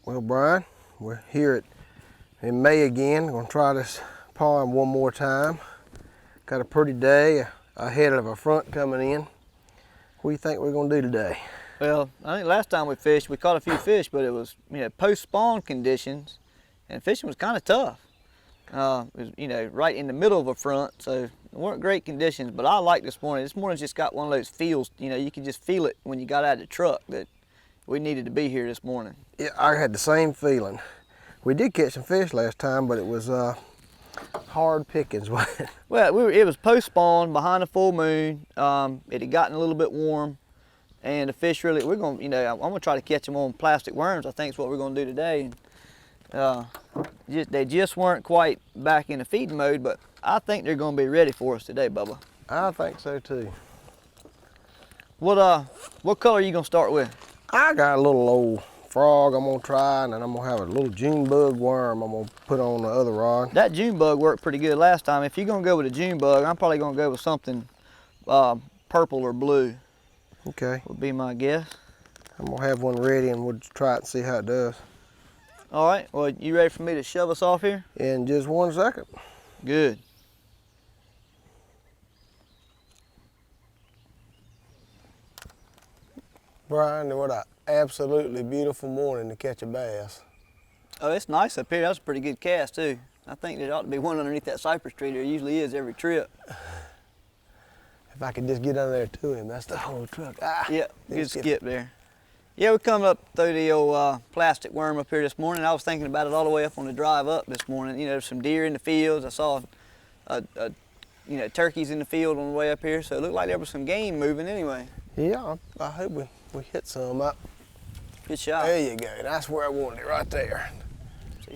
Well, Brian, we're here in May again. We're gonna try this pond one more time. Got a pretty day ahead of our front coming in. What do you think we're gonna do today? Well, I think last time we fished, we caught a few fish, but it was post-spawn conditions, and fishing was kind of tough. It was right in the middle of a front, so it weren't great conditions. But I like this morning. This morning's just got one of those feels. You could just feel it when you got out of the truck that we needed to be here this morning. Yeah, I had the same feeling. We did catch some fish last time, but it was hard pickings. Well, it was post-spawn behind a full moon. It had gotten a little bit warm, and the fish really, I'm gonna try to catch them on plastic worms. I think is what we're gonna do today. They just weren't quite back in the feeding mode, but I think they're gonna be ready for us today, Bubba. I think so too. What color are you gonna start with? I got a little old frog I'm gonna try, and then I'm gonna have a little June bug worm I'm gonna put on the other rod. That June bug worked pretty good last time. If you're gonna go with a June bug, I'm probably gonna go with something purple or blue. Okay. Would be my guess. I'm gonna have one ready and we'll try it and see how it does. All right, well, you ready for me to shove us off here? In just 1 second. Good. Brian, what an absolutely beautiful morning to catch a bass. Oh, it's nice up here. That was a pretty good cast too. I think there ought to be one underneath that cypress tree. There usually is every trip. If I could just get under there to him, that's the whole truck. Yeah, good skip there. Yeah, we come up through the old plastic worm up here this morning. I was thinking about it all the way up on the drive up this morning. There's some deer in the fields. I saw, turkeys in the field on the way up here. So it looked like there was some game moving anyway. Yeah, I hope we hit some up. Good shot. There you go. That's where I wanted it, right there.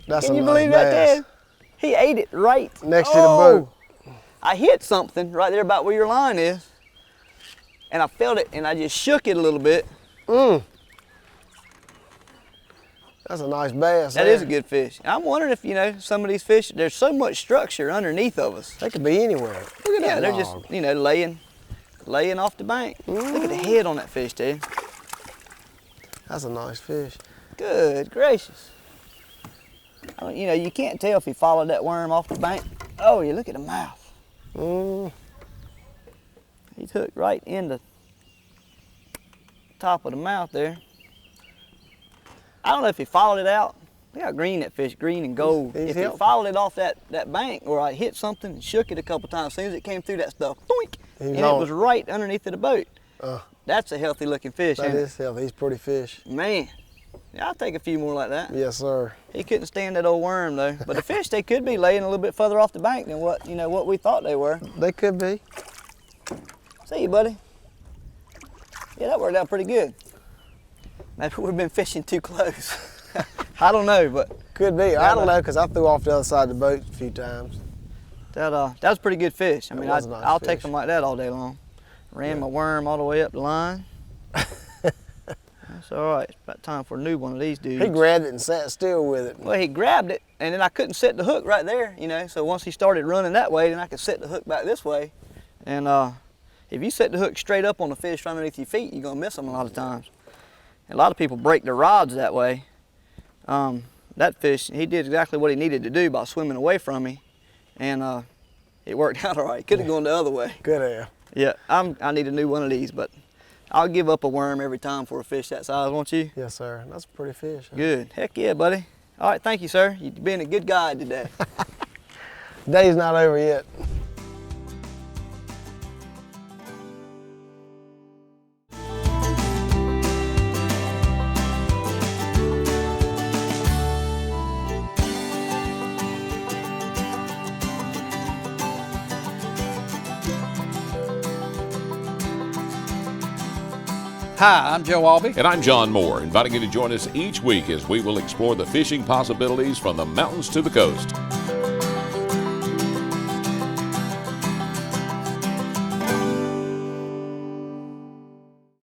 That's Can you a believe nice that, bass. Dad? He ate it right next to the boat. I hit something right there about where your line is, and I felt it, and I just shook it a little bit. That's a nice bass. That is a good fish. I'm wondering if, some of these fish, there's so much structure underneath of us. They could be anywhere. Look at that they're log. just, laying off the bank. Look at the head on that fish, Dad. That's a nice fish. Good gracious. You can't tell if he followed that worm off the bank. Oh, you look at the mouth. He's hooked right in the top of the mouth there. I don't know if he followed it out. Look how green that fish, green and gold. If he followed it off that bank, or I hit something and shook it a couple times, as soon as it came through that stuff, boink, and it was right underneath of the boat. That's a healthy looking fish. That is healthy. He's a pretty fish. Man, yeah, I'll take a few more like that. Yes, sir. He couldn't stand that old worm though. But the fish, they could be laying a little bit further off the bank than what we thought they were. They could be. See you, buddy. Yeah, that worked out pretty good. Maybe we've been fishing too close. I don't know, but could be. I don't know, because I threw off the other side of the boat a few times. That was a pretty good fish. I mean, I'll fish. take them like that all day long. Ran my worm all the way up the line. That's all right. It's about time for a new one of these dudes. He grabbed it and sat still with it. Well, he grabbed it, and then I couldn't set the hook right there, So once he started running that way, then I could set the hook back this way. And if you set the hook straight up on the fish right underneath your feet, you're gonna miss them a lot of times. And a lot of people break their rods that way. That fish, he did exactly what he needed to do by swimming away from me, and it worked out all right. Could have gone the other way. Good air. Yeah, I need a new one of these, but I'll give up a worm every time for a fish that size, won't you? Yes, sir. That's a pretty fish. Huh? Good. Heck yeah, buddy. All right, thank you, sir. You've been a good guide today. Day's not over yet. Hi, I'm Joe Albee. And I'm John Moore, inviting you to join us each week as we will explore the fishing possibilities from the mountains to the coast.